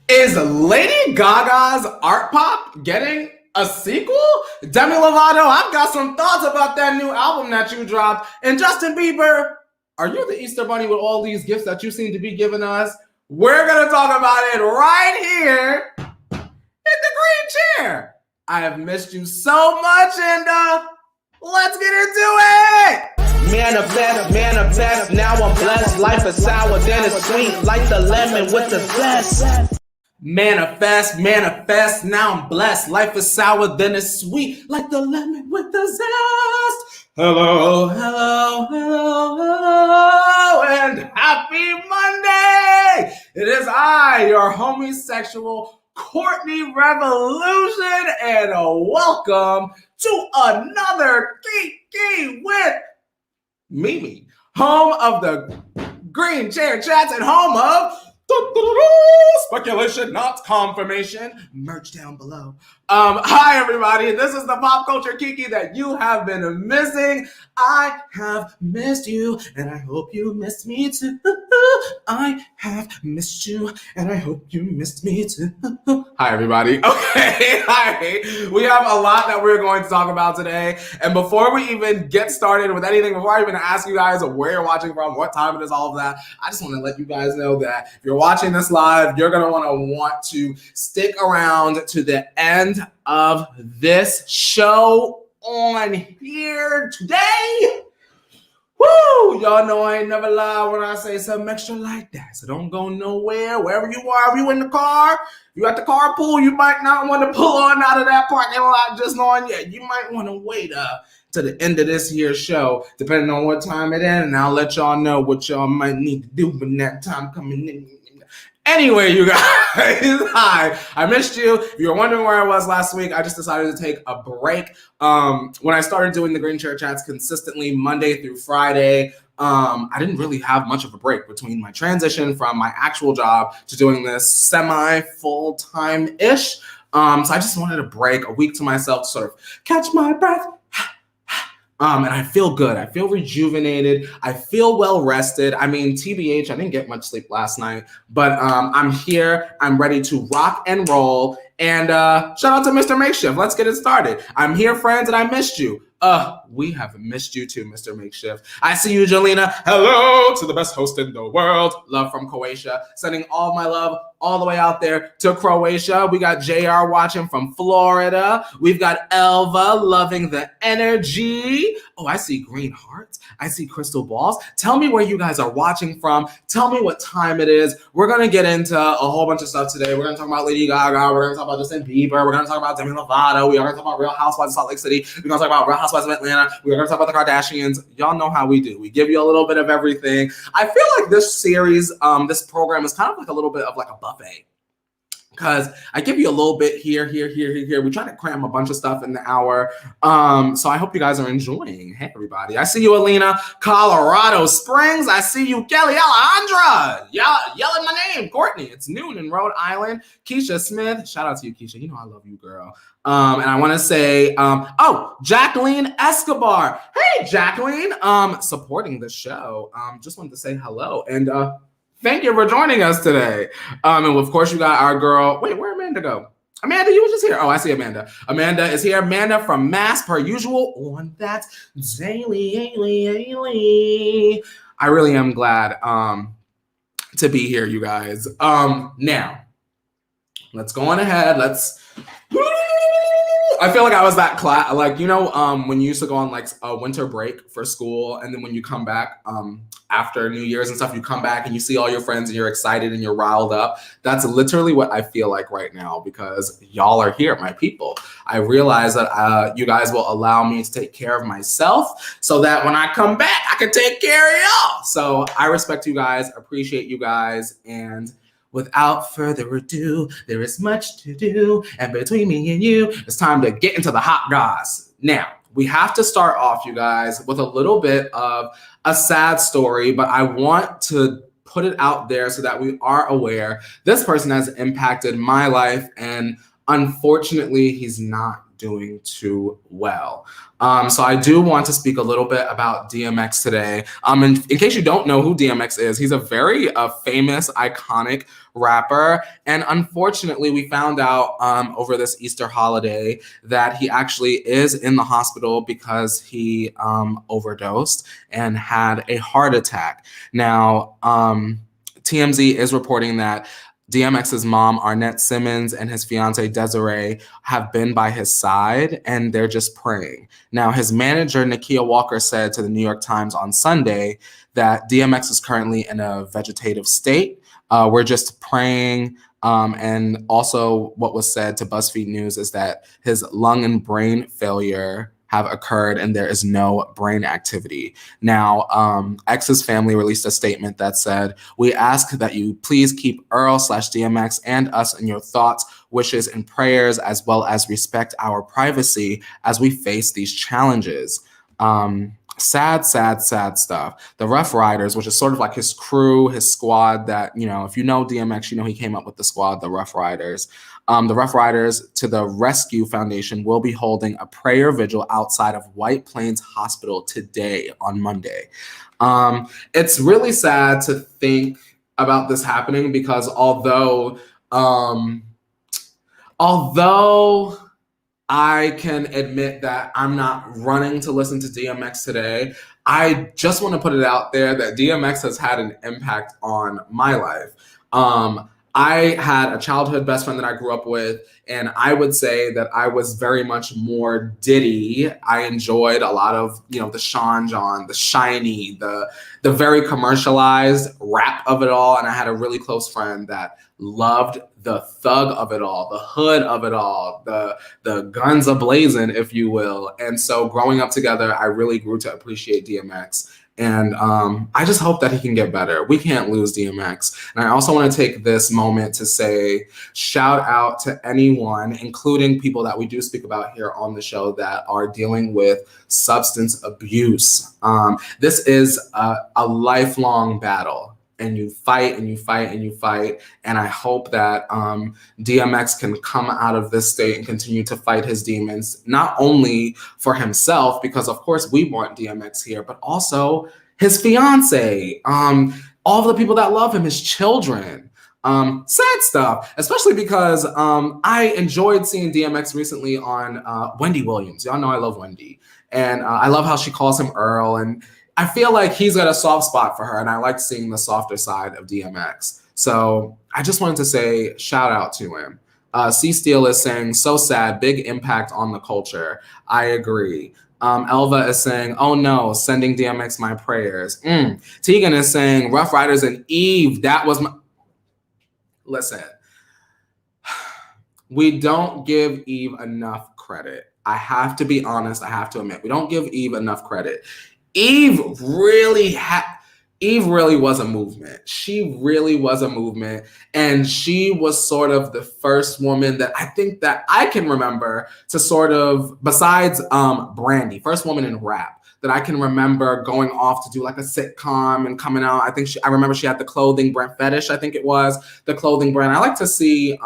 Is Lady Gaga's Art Pop getting a sequel? Demi Lovato, I've got some thoughts about that new album that you dropped. And Justin Bieber, are you the Easter Bunny with all these gifts that you seem to be giving us? We're going to talk about it right here in the green chair. I have missed you so much, and let's get into it. Manifest, now I'm blessed. Life is sour, then it's sweet, like the lemon with the zest. Manifest, now I'm blessed. Life is sour, then it's sweet, like the lemon with the zest. Hello, and happy Monday! It is I, your homosexual Courtney Revolution, and welcome to another Geek with Mimi, home of the Green Chair Chats and home of speculation, not confirmation. Merch down below. Hi everybody, this is the pop culture Kiki that you have been missing. I have missed you, and I hope you missed me too. I have missed you, and I hope you missed me too. Hi everybody. Okay, hi. We have a lot that we're going to talk about today, and before we even get started with anything, before I even ask you guys where you're watching from, what time it is, all of that, I just want to let you guys know that if you're watching this live, you're going to want to stick around to the end of this show on here today. Woo! Y'all know I ain't never lie when I say something extra like that. So don't go nowhere. Wherever you are, if you in the car, you at the carpool, you might not want to pull on out of that parking lot just on yet. You might want to wait to the end of this year's show, depending on what time it is, and I'll let y'all know what y'all might need to do when that time coming in. Anyway, you guys, hi. I missed you. If you were wondering where I was last week, I just decided to take a break. When I started doing the Green Chair Chats consistently Monday through Friday, I didn't really have much of a break between my transition from my actual job to doing this semi-full-time-ish. So I just wanted a break, a week to myself to sort of catch my breath. And I feel good. I feel rejuvenated. I feel well rested. I mean, TBH, I didn't get much sleep last night, but I'm here. I'm ready to rock and roll. And shout out to Mr. Makeshift. Let's get it started. I'm here, friends, and I missed you. We have missed you too, Mr. Makeshift. I see you, Jelena. Hello to the best host in the world. Love from Croatia. Sending all my love all the way out there to Croatia. We got JR watching from Florida. We've got Elva loving the energy. Oh, I see green hearts. I see crystal balls. Tell me where you guys are watching from. Tell me what time it is. We're going to get into a whole bunch of stuff today. We're going to talk about Lady Gaga. We're going to talk about Justin Bieber. We're going to talk about Demi Lovato. We are going to talk about Real Housewives of Salt Lake City. We're going to talk about Real Housewives of Atlanta. We're going to talk about the Kardashians. Y'all know how we do. We give you a little bit of everything. I feel like this series, this program is kind of like a little bit of like a buffet. Because I give you a little bit here. We try to cram a bunch of stuff in the hour. So I hope you guys are enjoying. Hey, everybody. I see you, Alina, Colorado Springs. I see you, Kelly Alejandra. Yelling my name, Courtney. It's noon in Rhode Island. Keisha Smith. Shout out to you, Keisha. You know I love you, girl. And I want to say, Jacqueline Escobar. Hey, Jacqueline. Supporting the show. Just wanted to say hello. And thank you for joining us today. And of course, you got our girl. Wait, where'd Amanda go? Amanda, you were just here. Oh, I see Amanda. Amanda is here. Amanda from Mass, per usual, on that daily. I really am glad to be here, you guys. Now, let's go on ahead. I feel like I was that class, like, you know, when you used to go on like a winter break for school, and then when you come back after New Year's and stuff, you come back and you see all your friends and you're excited and you're riled up. That's literally what I feel like right now, because y'all are here, my people. I realize that you guys will allow me to take care of myself so that when I come back, I can take care of y'all. So I respect you guys, appreciate you guys, and without further ado, there is much to do, and between me and you, it's time to get into the hot goss. Now, we have to start off, you guys, with a little bit of a sad story, but I want to put it out there so that we are aware. This person has impacted my life, and unfortunately, he's not doing too well. So I do want to speak a little bit about DMX today. In case you don't know who DMX is, he's a very famous, iconic rapper. And unfortunately, we found out over this Easter holiday that he actually is in the hospital because he overdosed and had a heart attack. Now, TMZ is reporting that DMX's mom, Arnett Simmons, and his fiance, Desiree, have been by his side, and they're just praying. Now, his manager, Nakia Walker, said to the New York Times on Sunday that DMX is currently in a vegetative state. We're just praying. And also what was said to BuzzFeed News is that his lung and brain failure have occurred and there is no brain activity. Now, X's family released a statement that said, "We ask that you please keep Earl/DMX and us in your thoughts, wishes, and prayers, as well as respect our privacy as we face these challenges." Sad stuff. The Rough Riders, which is sort of like his crew, his squad that, if you know DMX, he came up with the squad, the Rough Riders. The Rough Riders to the Rescue Foundation will be holding a prayer vigil outside of White Plains Hospital today on Monday. It's really sad to think about this happening because although I can admit that I'm not running to listen to DMX today, I just want to put it out there that DMX has had an impact on my life. I had a childhood best friend that I grew up with, and I would say that I was very much more Diddy. I enjoyed a lot of, the Sean John, the shiny, the very commercialized rap of it all. And I had a really close friend that loved the thug of it all, the hood of it all, the guns a-blazing, if you will. And so growing up together, I really grew to appreciate DMX. And I just hope that he can get better. We can't lose DMX. And I also want to take this moment to say, shout out to anyone, including people that we do speak about here on the show that are dealing with substance abuse. This is a lifelong battle. And you fight and you fight and you fight. And I hope that DMX can come out of this state and continue to fight his demons, not only for himself, because of course we want DMX here, but also his fiance, all of the people that love him, his children. Sad stuff, especially because I enjoyed seeing DMX recently on Wendy Williams. Y'all know I love Wendy. And I love how she calls him Earl. And I feel like he's got a soft spot for her, and I like seeing the softer side of DMX. So I just wanted to say shout out to him. C Steele is saying, so sad, big impact on the culture. I agree. Elva is saying, oh no, sending DMX my prayers. Teigen is saying, Rough Riders and Eve, that was my... Listen, we don't give Eve enough credit. I have to be honest, I have to admit, we don't give Eve enough credit. Eve really was a movement. She really was a movement. And she was sort of the first woman that I think that I can remember to sort of, besides Brandy, first woman in rap that I can remember going off to do like a sitcom and coming out. I remember she had the clothing brand Fetish, I think it was, the clothing brand. I like to see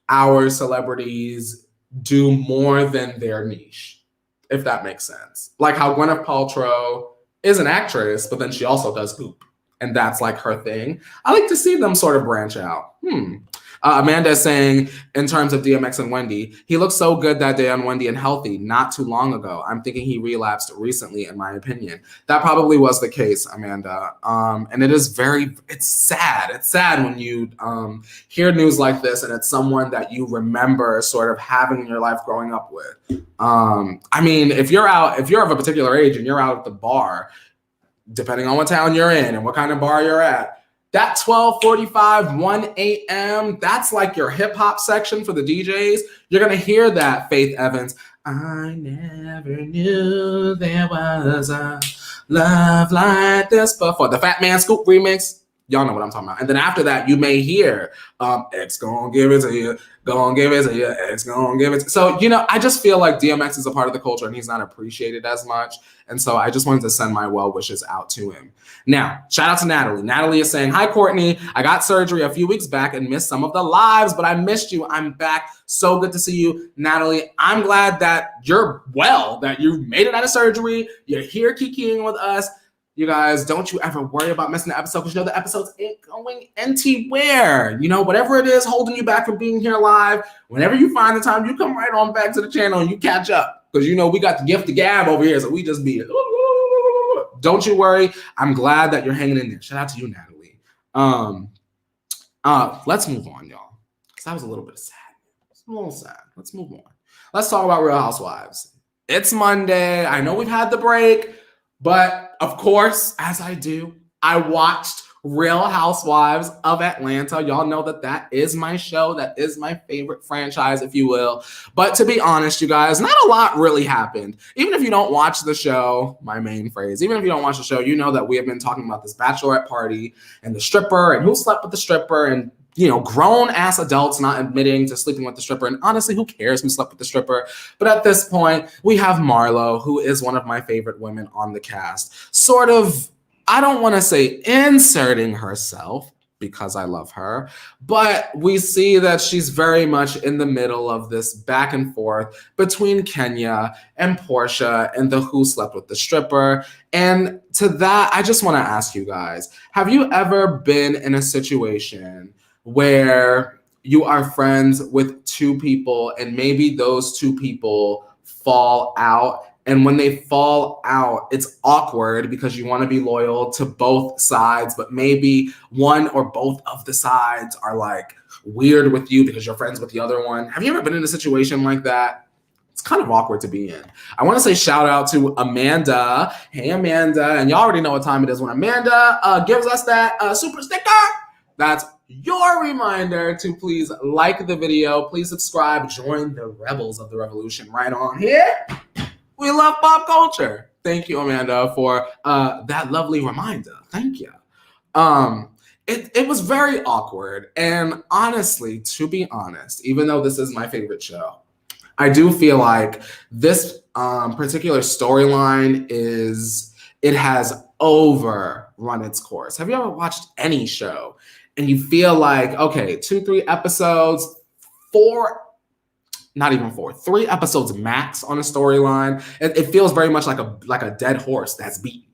our celebrities do more than their niche, if that makes sense. Like how Gwyneth Paltrow is an actress, but then she also does Goop. And that's like her thing. I like to see them sort of branch out. Amanda is saying, in terms of DMX and Wendy, he looked so good that day on Wendy and Healthy not too long ago. I'm thinking he relapsed recently, in my opinion. That probably was the case, Amanda. And it's sad. It's sad when you hear news like this and it's someone that you remember sort of having in your life growing up with. I mean, if you're of a particular age and you're out at the bar, depending on what town you're in and what kind of bar you're at, that 12:45, 1 a.m., that's like your hip hop section for the DJs. You're going to hear that Faith Evans, I never knew there was a love like this before. The Fat Man Scoop remix. Y'all know what I'm talking about. And then after that, you may hear, X gonna give it to you, gonna give it to you, X gonna give it. So, I just feel like DMX is a part of the culture and he's not appreciated as much. And so I just wanted to send my well wishes out to him. Now, shout out to Natalie. Natalie is saying, hi, Courtney. I got surgery a few weeks back and missed some of the lives, but I missed you. I'm back. So good to see you, Natalie. I'm glad that you're well, that you made it out of surgery. You're here kikiing with us. You guys, don't you ever worry about missing the episode because the episodes ain't going anywhere. Whatever it is holding you back from being here live, whenever you find the time, you come right on back to the channel and you catch up. Because we got the gift of gab over here, so we just be don't you worry. I'm glad that you're hanging in there. Shout out to you, Natalie. Let's move on, y'all. Because that was a little bit sad. It's a little sad. Let's move on. Let's talk about Real Housewives. It's Monday. I know we've had the break. But of course, as I do, I watched Real Housewives of Atlanta. Y'all know that is my show. That is my favorite franchise, if you will. But to be honest, you guys, not a lot really happened. Even if you don't watch the show, my main phrase, even if you don't watch the show, you know that we have been talking about this bachelorette party and the stripper and who slept with the stripper and grown-ass adults not admitting to sleeping with the stripper. And honestly, who cares who slept with the stripper? But at this point, we have Marlo, who is one of my favorite women on the cast, sort of, I don't want to say inserting herself, because I love her, but we see that she's very much in the middle of this back and forth between Kenya and Portia and the who slept with the stripper. And to that, I just want to ask you guys, have you ever been in a situation where you are friends with two people and maybe those two people fall out? And when they fall out, it's awkward because you want to be loyal to both sides, but maybe one or both of the sides are like weird with you because you're friends with the other one. Have you ever been in a situation like that? It's kind of awkward to be in. I want to say shout out to Amanda. Hey, Amanda. And y'all already know what time it is when Amanda gives us that super sticker. That's your reminder to please like the video. Please subscribe. Join the rebels of the revolution right on here. We love pop culture. Thank you, Amanda, for that lovely reminder. Thank you. It was very awkward. And honestly, to be honest, even though this is my favorite show, I do feel like this particular storyline it has overrun its course. Have you ever watched any show and you feel like, okay, 2-3 episodes, 3 episodes max on a storyline? It feels very much like a dead horse that's beaten.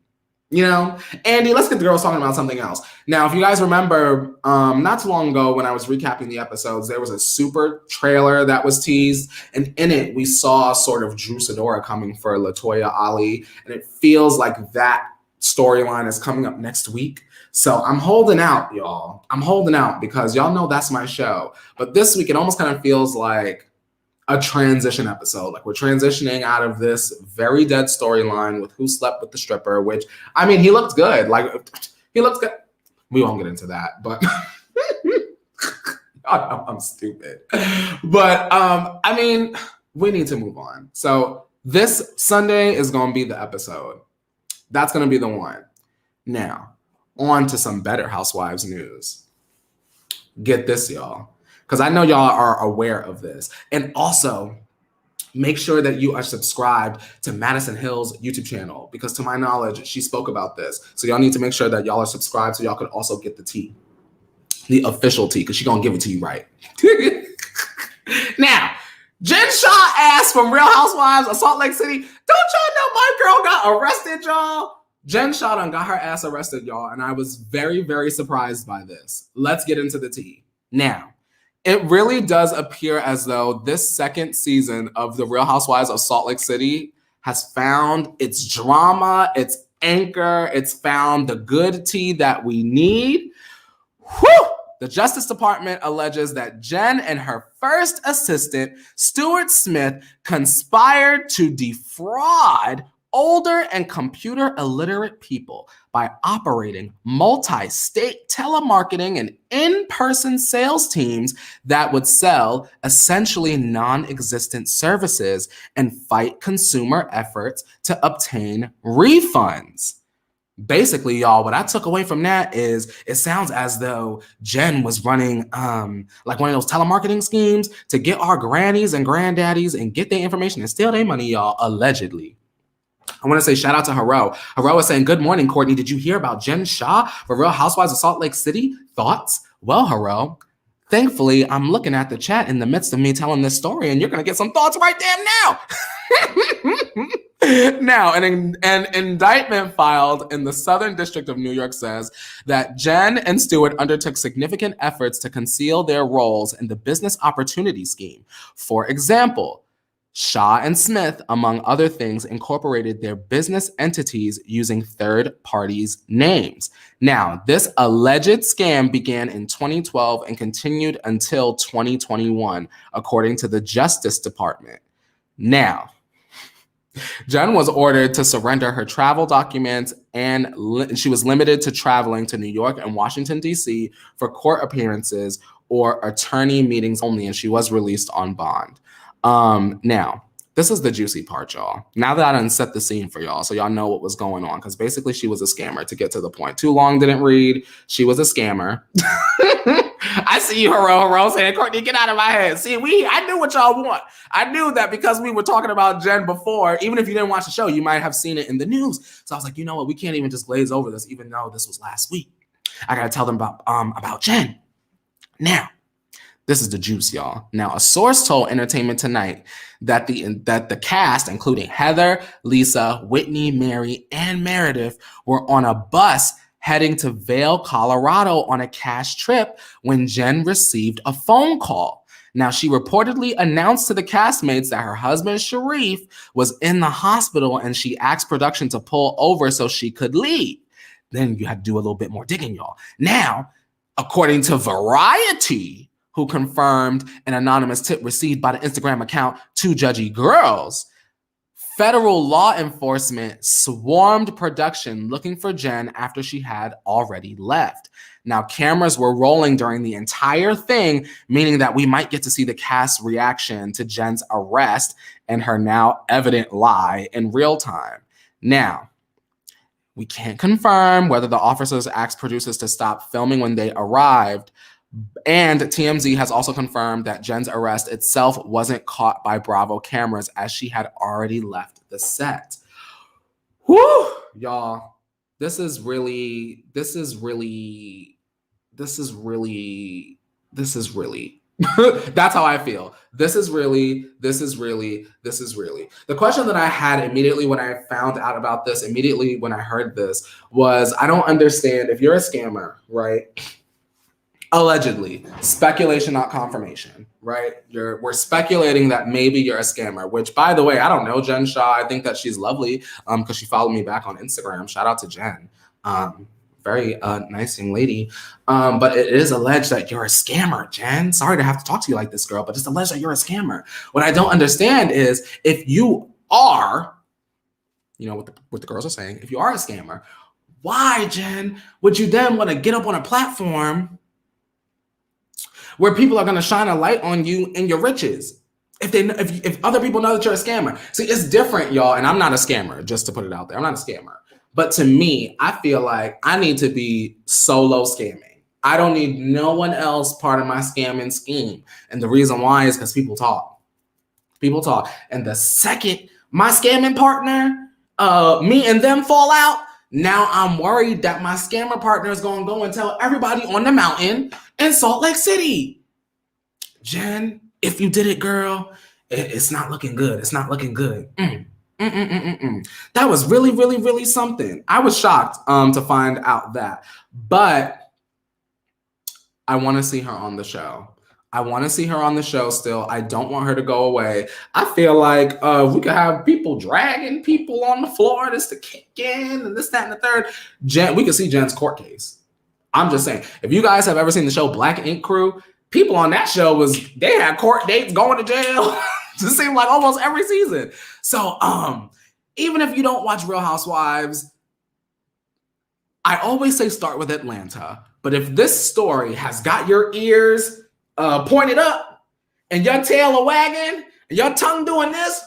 Andy, let's get the girls talking about something else. Now, if you guys remember, not too long ago when I was recapping the episodes, there was a super trailer that was teased, and in it, we saw sort of Drew Sidora coming for LaToya Ali, and it feels like that storyline is coming up next week. So I'm holding out, y'all. I'm holding out because y'all know that's my show. But this week, it almost kind of feels like a transition episode. Like we're transitioning out of this very dead storyline with who slept with the stripper, which, I mean, he looked good. Like, he looks good. We won't get into that, but I'm stupid. But, I mean, we need to move on. So this Sunday is going to be the episode. That's going to be the one. Now, on to some better Housewives news. Get this, y'all, because I know y'all are aware of this. And also, make sure that you are subscribed to Madison Hill's YouTube channel, because to my knowledge, she spoke about this. So y'all need to make sure that y'all are subscribed so y'all can also get the tea, the official tea, because she's going to give it to you right. Now, Jen Shah asked from Real Housewives of Salt Lake City, don't y'all know my girl got arrested, y'all? Jen Shah done got her ass arrested, y'all, and I was very, very surprised by this. Let's get into the tea. Now, it really does appear as though this second season of The Real Housewives of Salt Lake City has found its drama, its anchor, it's found the good tea that we need. Whew! The Justice Department alleges that Jen and her first assistant, Stuart Smith, conspired to defraud older and computer illiterate people by operating multi-state telemarketing and in-person sales teams that would sell essentially non-existent services and fight consumer efforts to obtain refunds. Basically, y'all, what I took away from that is it sounds as though Jen was running like one of those telemarketing schemes to get our grannies and granddaddies and get their information and steal their money, y'all, allegedly. I want to say shout out to Haro. Haro is saying, good morning, Courtney. Did you hear about Jen Shah for Real Housewives of Salt Lake City? Thoughts? Well, Haro, thankfully, I'm looking at the chat in the midst of me telling this story, and you're going to get some thoughts right damn now. Now, an indictment filed in the Southern District of New York says that Jen and Stewart undertook significant efforts to conceal their roles in the business opportunity scheme. For example, Shah and Smith, among other things, incorporated their business entities using third parties' names. Now, this alleged scam began in 2012 and continued until 2021, according to the Justice Department. Now, Jen was ordered to surrender her travel documents, and she was limited to traveling to New York and Washington, D.C. for court appearances or attorney meetings only, and she was released on bond. Now, this is the juicy part, y'all. Now that I done set the scene for y'all, so y'all know what was going on, because basically she was a scammer, to get to the point. Too long, didn't read. She was a scammer. I see you, Haro saying, Courtney, get out of my head. See, I knew what y'all want. I knew that because we were talking about Jen before, even if you didn't watch the show, you might have seen it in the news. So I was like, you know what? We can't even just glaze over this, even though this was last week. I got to tell them about Jen. Now, this is the juice, y'all. Now, a source told Entertainment Tonight that the cast, including Heather, Lisa, Whitney, Mary, and Meredith, were on a bus heading to Vail, Colorado on a cash trip when Jen received a phone call. Now, she reportedly announced to the castmates that her husband, Sharif, was in the hospital, and she asked production to pull over so she could leave. Then you had to do a little bit more digging, y'all. Now, according to Variety, who confirmed an anonymous tip received by the Instagram account Two Judgy Girls, federal law enforcement swarmed production looking for Jen after she had already left. Now, cameras were rolling during the entire thing, meaning that we might get to see the cast's reaction to Jen's arrest and her now evident lie in real time. Now, we can't confirm whether the officers asked producers to stop filming when they arrived, and TMZ has also confirmed that Jen's arrest itself wasn't caught by Bravo cameras as she had already left the set. Whew, y'all, this is really, that's how I feel. This is really. The question that I had immediately when I found out about this, immediately when I heard this, was I don't understand if you're a scammer, right? Allegedly, speculation, not confirmation, right? We're speculating that maybe you're a scammer, which, by the way, I don't know Jen Shah. I think that she's lovely because she followed me back on Instagram. Shout out to Jen. Very nice young lady. But it is alleged that you're a scammer, Jen. Sorry to have to talk to you like this, girl, but it's alleged that you're a scammer. What I don't understand is if you are, you know what the girls are saying, if you are a scammer, why, Jen, would you then want to get up on a platform where people are going to shine a light on you and your riches? If other people know that you're a scammer. See, it's different, y'all, and I'm not a scammer, just to put it out there. I'm not a scammer. But to me, I feel like I need to be solo scamming. I don't need no one else part of my scamming scheme. And the reason why is because people talk. People talk. And the second my scamming partner, me and them fall out, now I'm worried that my scammer partner is going to go and tell everybody on the mountain in Salt Lake City. Jen, if you did it, girl, it's not looking good. It's not looking good. That was really, really, really something. I was shocked to find out that. But I want to see her on the show. I want to see her on the show still. I don't want her to go away. I feel like we could have people dragging people on the floor just to kick in and this, that, and the third. Jen, we could see Jen's court case. I'm just saying, if you guys have ever seen the show Black Ink Crew, people on that show they had court dates going to jail. It seemed like almost every season. So even if you don't watch Real Housewives, I always say start with Atlanta. But if this story has got your ears pointed up and your tail a wagging and your tongue doing this,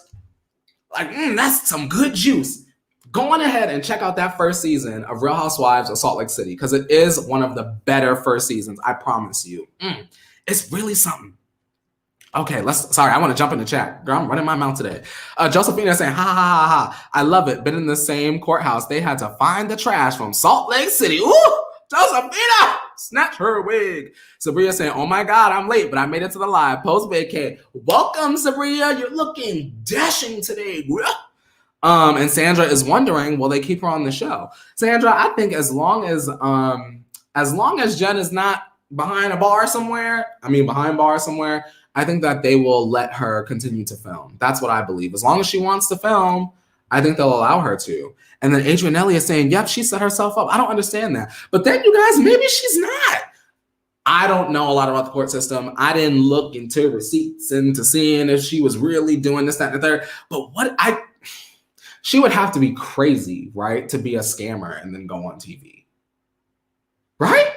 like, that's some good juice. go on ahead and check out that first season of Real Housewives of Salt Lake City because it is one of the better first seasons. I promise you. It's really something. Okay, sorry, I want to jump in the chat. Girl, I'm running my mouth today. Josephina saying, ha, ha, ha, ha. I love it. Been in the same courthouse. They had to find the trash from Salt Lake City. Ooh, Josephina, snatch her wig. Sabria saying, oh my God, I'm late, but I made it to the live. Post-vacay. Welcome, Sabria. You're looking dashing today, girl. And Sandra is wondering, will they keep her on the show? Sandra, I think as long as Jen is not behind bars somewhere, I think that they will let her continue to film. That's what I believe. As long as she wants to film, I think they'll allow her to. And then Adrienne Ellie is saying, yep, she set herself up. I don't understand that. But then you guys, maybe she's not. I don't know a lot about the court system. I didn't look into receipts into seeing if she was really doing this, that, and the third. But she would have to be crazy, right, to be a scammer and then go on TV. Right?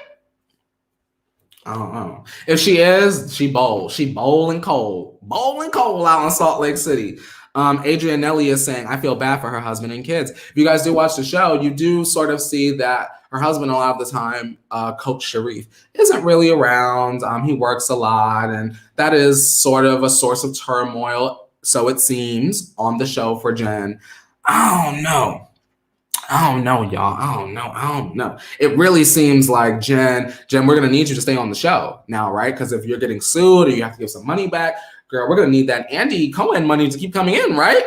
I don't know. If she is, she bold. She bowling cold. Bowling cold out in Salt Lake City. Adrienne Nelly is saying, I feel bad for her husband and kids. If you guys do watch the show, you do sort of see that her husband a lot of the time, Coach Sharif, isn't really around. He works a lot, and that is sort of a source of turmoil, so it seems, on the show for Jen. I don't know, y'all. I don't know. It really seems like Jen, we're going to need you to stay on the show now, right? Because if you're getting sued or you have to give some money back, girl, we're going to need that Andy Cohen money to keep coming in, right?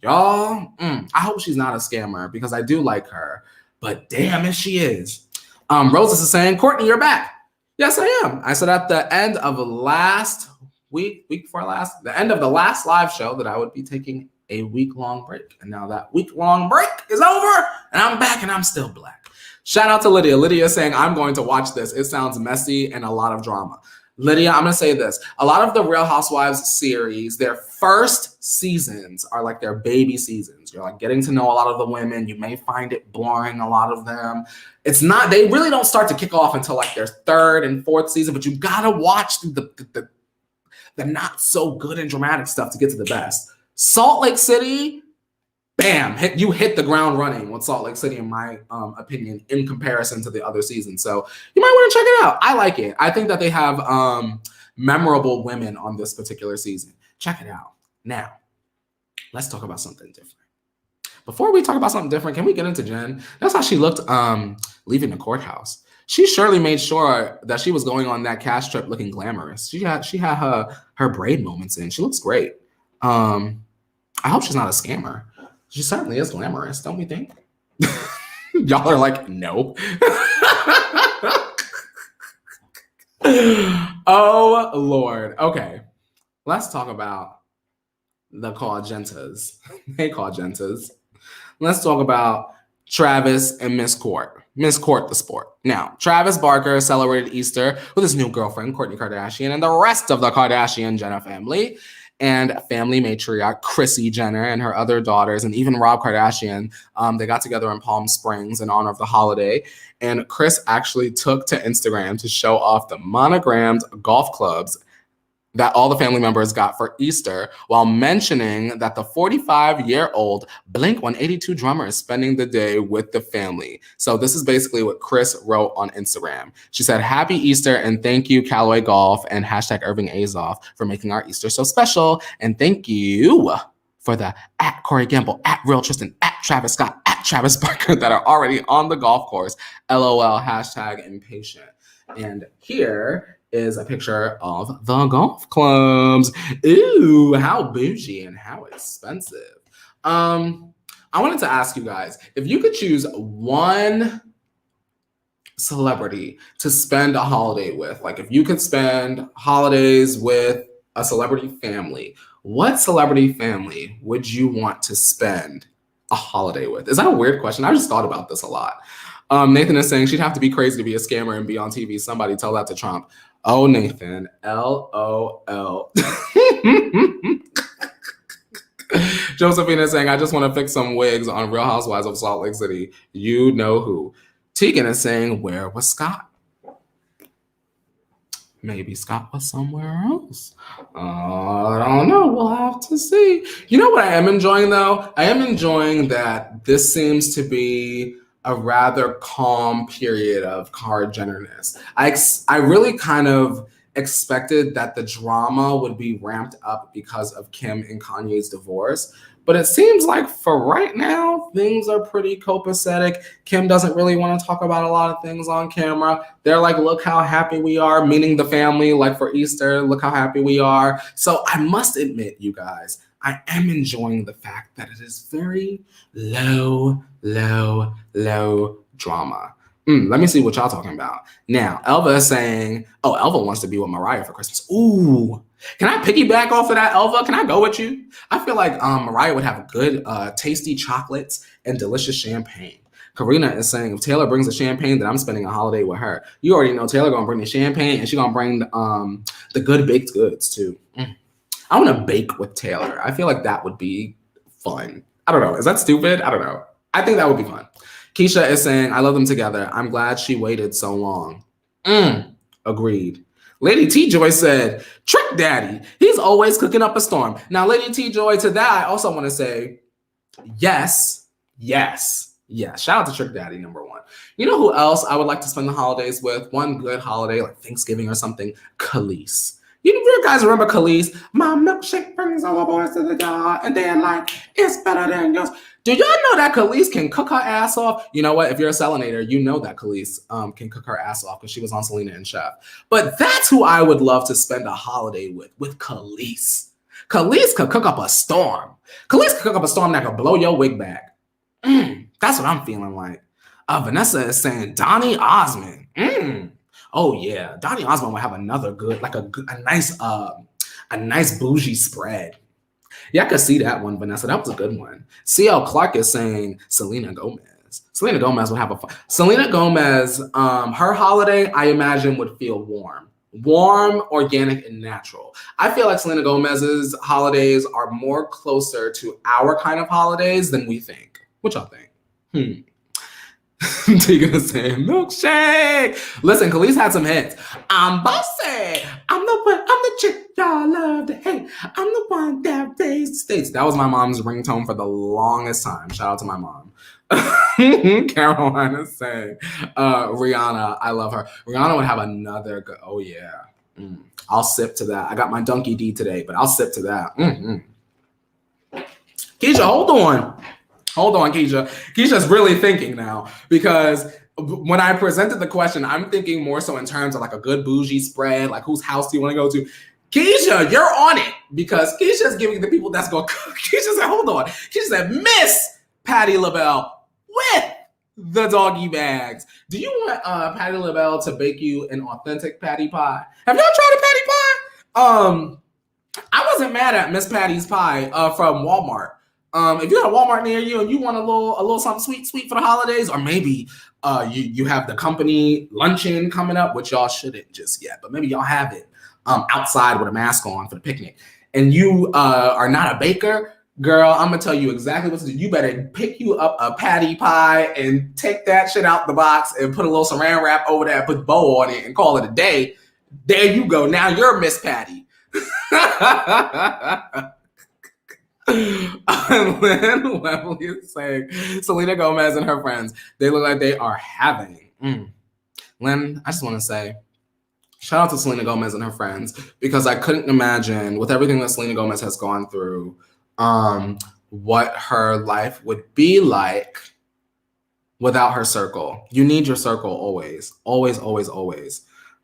Y'all, I hope she's not a scammer because I do like her. But damn if she is. Roses is saying, Courtney, you're back. Yes, I am. I said at the end of last week before last, the end of the last live show that I would be taking a week-long break. And now that week-long break is over, and I'm back, and I'm still black. Shout out to Lydia. Lydia is saying, I'm going to watch this. It sounds messy and a lot of drama. Lydia, I'm going to say this. A lot of the Real Housewives series, their first seasons are like their baby seasons. You're like getting to know a lot of the women. You may find it boring, a lot of them. It's not, they really don't start to kick off until like their third and fourth season, but you got to watch the not so good and dramatic stuff to get to the best. Salt Lake City, bam, you hit the ground running with Salt Lake City, in my opinion, in comparison to the other seasons. So you might want to check it out. I like it. I think that they have memorable women on this particular season. Check it out. Now, let's talk about something different. Before we talk about something different, can we get into Jen? That's how she looked leaving the courthouse. She surely made sure that she was going on that cash trip looking glamorous. She had her braid moments in. She looks great. I hope she's not a scammer. She certainly is glamorous, don't we think? Y'all are like, no. Oh, Lord. Okay. Let's talk about the Call-Gentas. Hey, Call-Gentas. Let's talk about Travis and Miss Court. Miss Court the sport. Now, Travis Barker celebrated Easter with his new girlfriend, Kourtney Kardashian, and the rest of the Kardashian-Jenner family. And family matriarch Chrissy Jenner and her other daughters, and even Rob Kardashian, they got together in Palm Springs in honor of the holiday. And Kris actually took to Instagram to show off the monogrammed golf clubs that all the family members got for Easter, while mentioning that the 45-year-old Blink-182 drummer is spending the day with the family. So this is basically what Kris wrote on Instagram. She said, happy Easter and thank you Callaway Golf and hashtag Irving Azoff for making our Easter so special. And thank you for the at Corey Gamble, at Real Tristan, at Travis Scott, at Travis Barker that are already on the golf course. LOL, hashtag impatient. And here is a picture of the golf clubs. Ooh, how bougie and how expensive. I wanted to ask you guys, if you could choose one celebrity to spend a holiday with, like if you could spend holidays with a celebrity family, what celebrity family would you want to spend a holiday with? Is that a weird question? I just thought about this a lot. Nathan is saying she'd have to be crazy to be a scammer and be on TV. Somebody tell that to Trump. Oh, Nathan, LOL. Josephina is saying, I just want to fix some wigs on Real Housewives of Salt Lake City. You know who. Teigen is saying, where was Scott? Maybe Scott was somewhere else. I don't know. We'll have to see. You know what I am enjoying, though? I am enjoying that this seems to be a rather calm period of Kara Jennerness. I really kind of expected that the drama would be ramped up because of Kim and Kanye's divorce. But it seems like for right now, things are pretty copacetic. Kim doesn't really want to talk about a lot of things on camera. They're like, look how happy we are, meaning the family, like for Easter, look how happy we are. So I must admit, you guys, I am enjoying the fact that it is very low drama. Let me see what y'all talking about. Now, Elva is saying, oh, Elva wants to be with Mariah for Christmas. Ooh. Can I piggyback off of that, Elva? Can I go with you? I feel like Mariah would have good, tasty chocolates and delicious champagne. Karina is saying, if Taylor brings the champagne, then I'm spending a holiday with her. You already know Taylor gonna bring the champagne, and she's gonna bring the good baked goods too. I want to bake with Taylor. I feel like that would be fun. I don't know. Is that stupid? I don't know. I think that would be fun. Keisha is saying, I love them together. I'm glad she waited so long. Agreed. Lady T Joy said, Trick Daddy, he's always cooking up a storm. Now, Lady T Joy, to that, I also want to say, yes. Shout out to Trick Daddy, number one. You know who else I would like to spend the holidays with? One good holiday, like Thanksgiving or something, Khalees. You guys remember Khalees? My milkshake brings all the boys to the yard, and they're like, it's better than yours. Do y'all know that Khalees can cook her ass off? You know what? If you're a Selenator, you know that Khalees can cook her ass off because she was on Selena and Chef. But that's who I would love to spend a holiday with Khalees. Khalees could cook up a storm. Khalees could cook up a storm that could blow your wig back. That's what I'm feeling like. Vanessa is saying Donny Osmond. Oh yeah, Donny Osmond would have another good, like a nice bougie spread. Yeah, I could see that one, Vanessa. That was a good one. CL Clark is saying Selena Gomez. Selena Gomez would have a fun. Selena Gomez, her holiday, I imagine, would feel warm. Warm, organic, and natural. I feel like Selena Gomez's holidays are more closer to our kind of holidays than we think. What y'all think? Teigen is saying milkshake. Listen, Khalees had some hits. I'm bossy. I'm the chick y'all love to hate. I'm the one that raised the stakes. That was my mom's ringtone for the longest time. Shout out to my mom. Caroline is saying Rihanna. I love her. Rihanna would have another good. Oh yeah. I'll sip to that. I got my Donkey D today, but I'll sip to that. Keisha, hold on. Hold on, Keisha. Keisha's really thinking now because when I presented the question, I'm thinking more so in terms of like a good bougie spread, like whose house do you want to go to? Keisha, you're on it because Keisha's giving the people that's going to cook. Keisha said, hold on. Keisha said, Miss Patti LaBelle with the doggy bags. Do you want Patti LaBelle to bake you an authentic patty pie? Have y'all tried a patty pie? I wasn't mad at Miss Patty's pie from Walmart. If you got a Walmart near you and you want a little something sweet for the holidays, or maybe you have the company luncheon coming up, which y'all shouldn't just yet, but maybe y'all have it outside with a mask on for the picnic, and you are not a baker, girl, I'm gonna tell you exactly what to do. You better pick you up a patty pie and take that shit out the box and put a little saran wrap over there, put a bow on it, and call it a day. There you go. Now you're Miss Patty. And then Wesley is saying Selena Gomez and her friends, they look like they are having. Lynn, I just want to say, shout out to Selena Gomez and her friends, because I couldn't imagine, with everything that Selena Gomez has gone through, what her life would be like without her circle. You need your circle always. Always, always, always.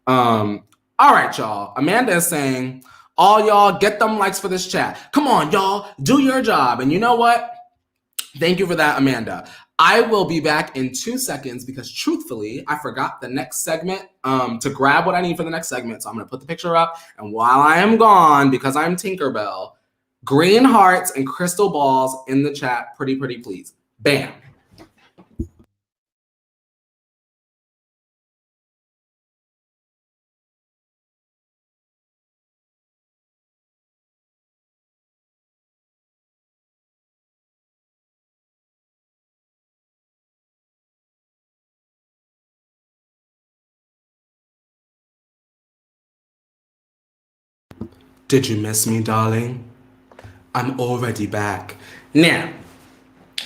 All right, y'all. Amanda is saying, all y'all get them likes for this chat. Come on, y'all. Do your job. And you know what? Thank you for that, Amanda. I will be back in 2 seconds because truthfully, I forgot the next segment to grab what I need for the next segment. So I'm going to put the picture up. And while I am gone, because I'm Tinkerbell, green hearts and crystal balls in the chat. Pretty, please. Bam. Did you miss me, darling? I'm already back. Now,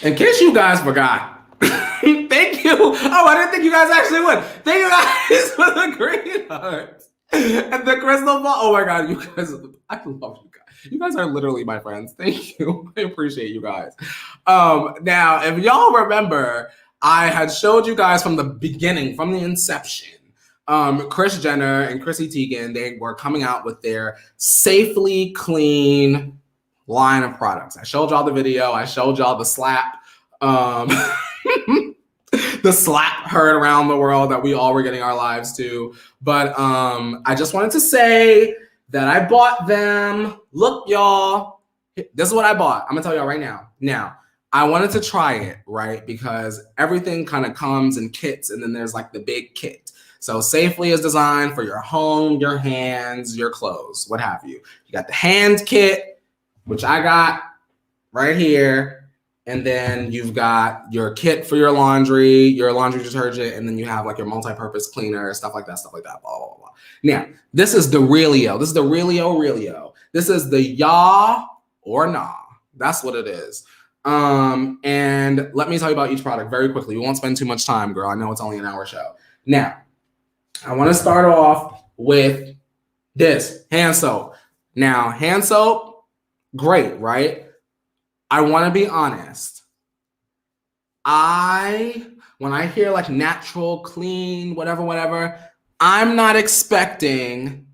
in case you guys forgot, thank you. Oh, I didn't think you guys actually would. Thank you guys for the green heart and the crystal ball. Oh my God, you guys, I love you guys. You guys are literally my friends. Thank you. I appreciate you guys. Now, if y'all remember, I had showed you guys from the beginning, from the inception, Kris Jenner and Chrissy Teigen, they were coming out with their Safely Clean line of products. I showed y'all the video. I showed y'all the slap. The slap heard around the world that we all were getting our lives to. But I just wanted to say that I bought them. Look, y'all. This is what I bought. I'm going to tell y'all right now. Now, I wanted to try it, right? Because everything kind of comes in kits, and then there's like the big kit. So Safely is designed for your home, your hands, your clothes, what have you. You got the hand kit, which I got right here. And then you've got your kit for your laundry detergent, and then you have like your multi-purpose cleaner, stuff like that, blah, blah, blah, blah. Now, this is the Realio. This is the Realio. This is the ya or nah. That's what it is. And let me tell you about each product very quickly. We won't spend too much time, girl. I know it's only an hour show. Now, I want to start off with this hand soap. Now, hand soap, great, right? I want to be honest. When I hear like natural, clean, whatever, I'm not expecting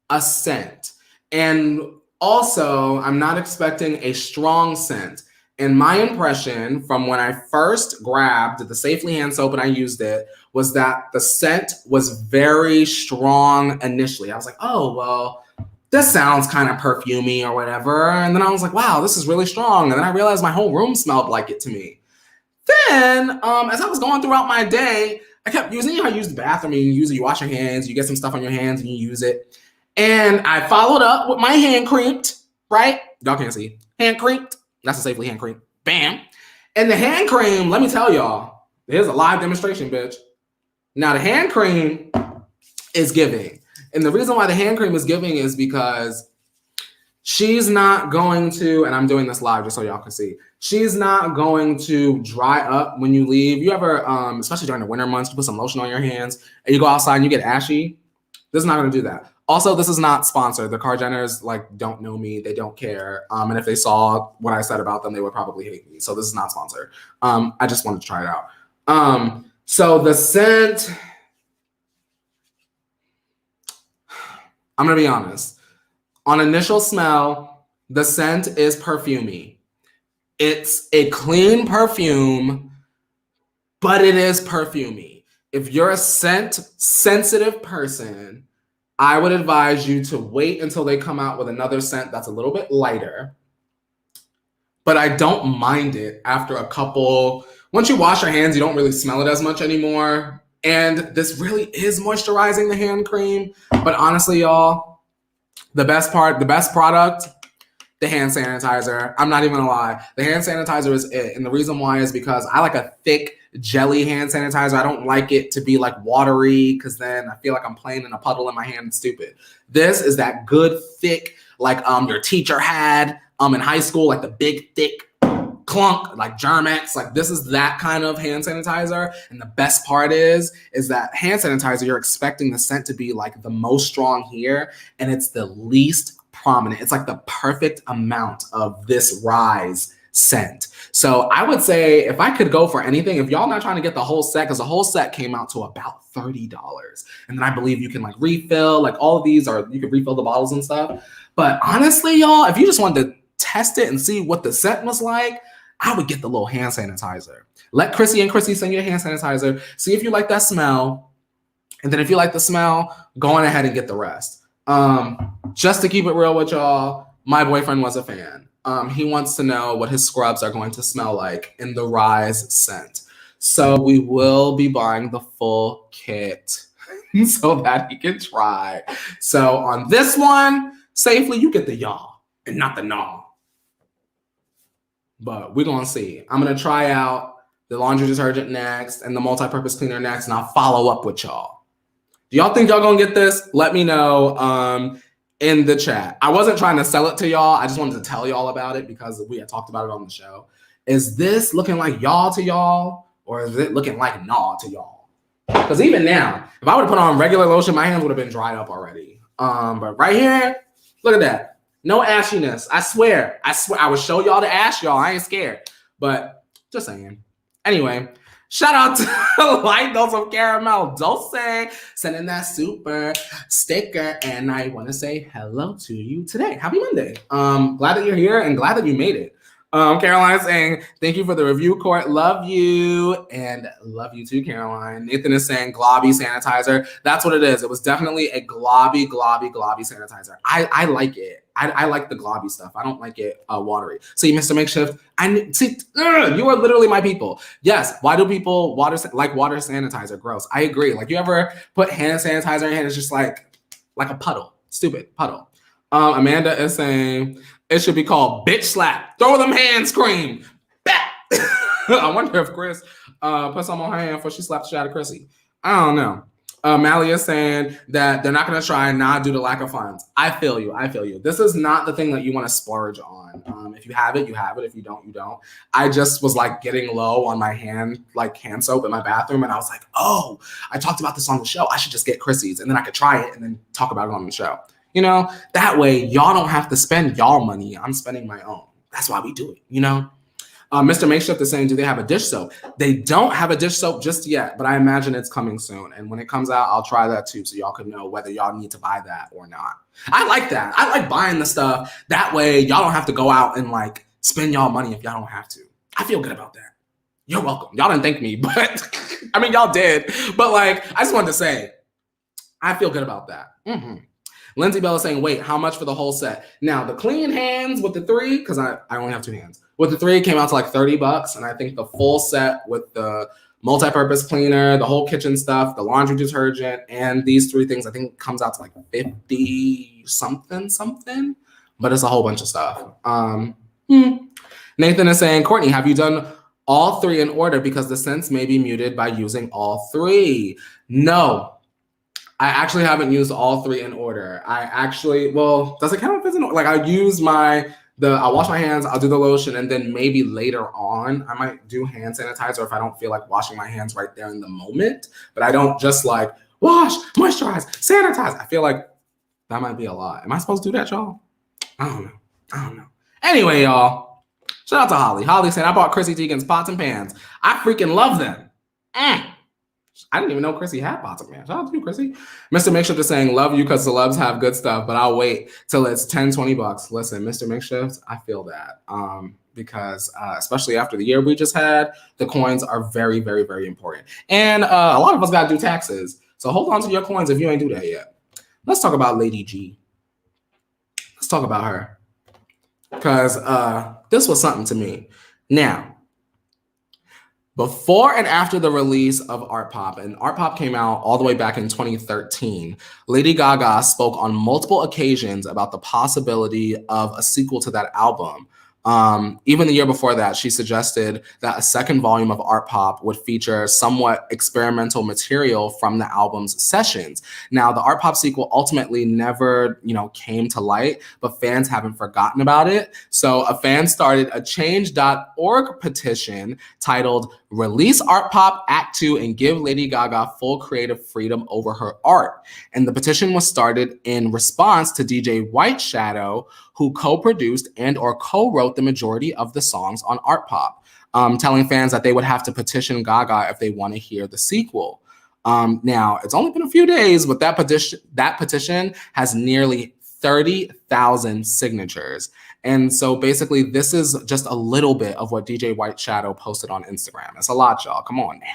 a scent. And also, I'm not expecting a strong scent. And my impression from when I first grabbed the Safely hand soap and I used it was that the scent was very strong initially. I was like, oh, well, this sounds kind of perfumey or whatever. And then I was like, wow, this is really strong. And then I realized my whole room smelled like it to me. Then, as I was going throughout my day, I kept using it. I used the bathroom, you wash your hands, you get some stuff on your hands and you use it. And I followed up with my hand creamed, right? Y'all can't see. Hand creamed. That's a Safely hand cream. Bam. And the hand cream, let me tell y'all, here's a live demonstration, bitch. Now, the hand cream is giving. And the reason why the hand cream is giving is because she's not going to, and I'm doing this live just so y'all can see, she's not going to dry up when you leave. You ever, especially during the winter months, you put some lotion on your hands and you go outside and you get ashy? This is not going to do that. Also, this is not sponsored. The Kardashians don't know me. They don't care. And if they saw what I said about them, they would probably hate me. So this is not sponsored. I just wanted to try it out. So the scent, I'm going to be honest. On initial smell, the scent is perfumey. It's a clean perfume, but it is perfumey. If you're a scent-sensitive person, I would advise you to wait until they come out with another scent that's a little bit lighter. But I don't mind it after a couple. Once you wash your hands, you don't really smell it as much anymore. And this really is moisturizing the hand cream. But honestly, y'all, the best product, the hand sanitizer. I'm not even gonna lie. The hand sanitizer is it. And the reason why is because I like a thick jelly hand sanitizer. I don't like it to be like watery because then I feel like I'm playing in a puddle in my hand and stupid. This is that good thick, like your teacher had in high school, like the big thick clunk, like Germex. Like this is that kind of hand sanitizer. And the best part is that hand sanitizer, you're expecting the scent to be like the most strong here, and it's the least prominent. It's like the perfect amount of this Rise scent. So I would say if I could go for anything, if y'all not trying to get the whole set, because the whole set came out to about $30. And then I believe you can like refill, like all of these are, you can refill the bottles and stuff. But honestly, y'all, if you just wanted to test it and see what the scent was like, I would get the little hand sanitizer. Let Chrissy and Chrissy send you the hand sanitizer. See if you like that smell. And then if you like the smell, go on ahead and get the rest. Just to keep it real with y'all, my boyfriend was a fan. He wants to know what his scrubs are going to smell like in the Rise scent. So we will be buying the full kit so that he can try. So on this one, Safely, you get the y'all and not the nah. But we're going to see. I'm going to try out the laundry detergent next and the multi-purpose cleaner next, and I'll follow up with y'all. Do y'all think y'all going to get this? Let me know. in the chat. I wasn't trying to sell it to y'all. I just wanted to tell y'all about it because we had talked about it on the show. Is this looking like y'all to y'all, or is it looking like nah to y'all? Because even now, if I would have put on regular lotion, my hands would have been dried up already. But right here, look at that. No ashiness. I swear. I would show y'all the ash, y'all. I ain't scared. But just saying. Anyway, shout out to Light Dose of Caramel Dulce sending that super sticker. And I want to say hello to you today. Happy Monday. Glad that you're here and glad that you made it. Caroline saying, thank you for the review, Court. Love you. And love you too, Caroline. Nathan is saying globby sanitizer. That's what it is. It was definitely a globby sanitizer. I like it. I like the globby stuff. I don't like it watery. See, Mr. Makeshift, you are literally my people. Yes, why do people like water sanitizer? Gross. I agree. Like, you ever put hand sanitizer in your hand? It's just like a puddle. Stupid puddle. Amanda is saying, it should be called bitch slap. Throw them hands, scream. Bat. I wonder if Kris put some on her hand before she slapped the shit out of Chrissy. I don't know. Mally is saying that they're not going to try and not due to lack of funds. I feel you. This is not the thing that you want to splurge on. If you have it, you have it. If you don't, you don't. I just was like getting low on my hand soap in my bathroom. And I was like, oh, I talked about this on the show. I should just get Chrissy's and then I could try it and then talk about it on the show. You know, that way y'all don't have to spend y'all money. I'm spending my own. That's why we do it, you know? Mr. Makeshift is saying, do they have a dish soap? They don't have a dish soap just yet, but I imagine it's coming soon. And when it comes out, I'll try that too, so y'all can know whether y'all need to buy that or not. I like that. I like buying the stuff. That way y'all don't have to go out and like spend y'all money if y'all don't have to. I feel good about that. You're welcome. Y'all didn't thank me, but I mean, y'all did. But like, I just wanted to say, I feel good about that. Lindsay Bell is saying, wait, how much for the whole set? Now, the clean hands with the 3, because I only have 2 hands. With the 3, it came out to like $30, and I think the full set with the multi-purpose cleaner, the whole kitchen stuff, the laundry detergent, and these 3 things, I think comes out to like 50 something, but it's a whole bunch of stuff. Nathan is saying, Courtney, have you done all 3 in order because the scents may be muted by using all 3? No. I actually haven't used all 3 in order. Does it count if it's in order? Like, I'll wash my hands, I'll do the lotion, and then maybe later on, I might do hand sanitizer if I don't feel like washing my hands right there in the moment. But I don't just like wash, moisturize, sanitize. I feel like that might be a lot. Am I supposed to do that, y'all? I don't know. Anyway, y'all, shout out to Holly. Holly said, I bought Chrissy Teigen's pots and pans. I freaking love them. I didn't even know Chrissy had pots and pans. Shout out to you, Chrissy. Mr. Makeshift is saying, love you because celebs have good stuff, but I'll wait till it's $10-20. Listen, Mr. Makeshift, I feel that. Because especially after the year we just had, the coins are very, very, very important. And a lot of us got to do taxes. So hold on to your coins if you ain't do that yet. Let's talk about Lady G. Let's talk about her. Because this was something to me. Now, before and after the release of Art Pop, and Art Pop came out all the way back in 2013, Lady Gaga spoke on multiple occasions about the possibility of a sequel to that album. Even the year before that, she suggested that a second volume of Art Pop would feature somewhat experimental material from the album's sessions. Now, the Art Pop sequel ultimately never, came to light, but fans haven't forgotten about it. So a fan started a change.org petition titled Release Art Pop Act 2 and Give Lady Gaga Full Creative Freedom Over Her Art. And the petition was started in response to DJ White Shadow, who co-produced and or co-wrote the majority of the songs on Art Pop, telling fans that they would have to petition Gaga if they want to hear the sequel. Now, it's only been a few days, but that petition has nearly 30,000 signatures. And so basically, this is just a little bit of what DJ White Shadow posted on Instagram. It's a lot, y'all. Come on now.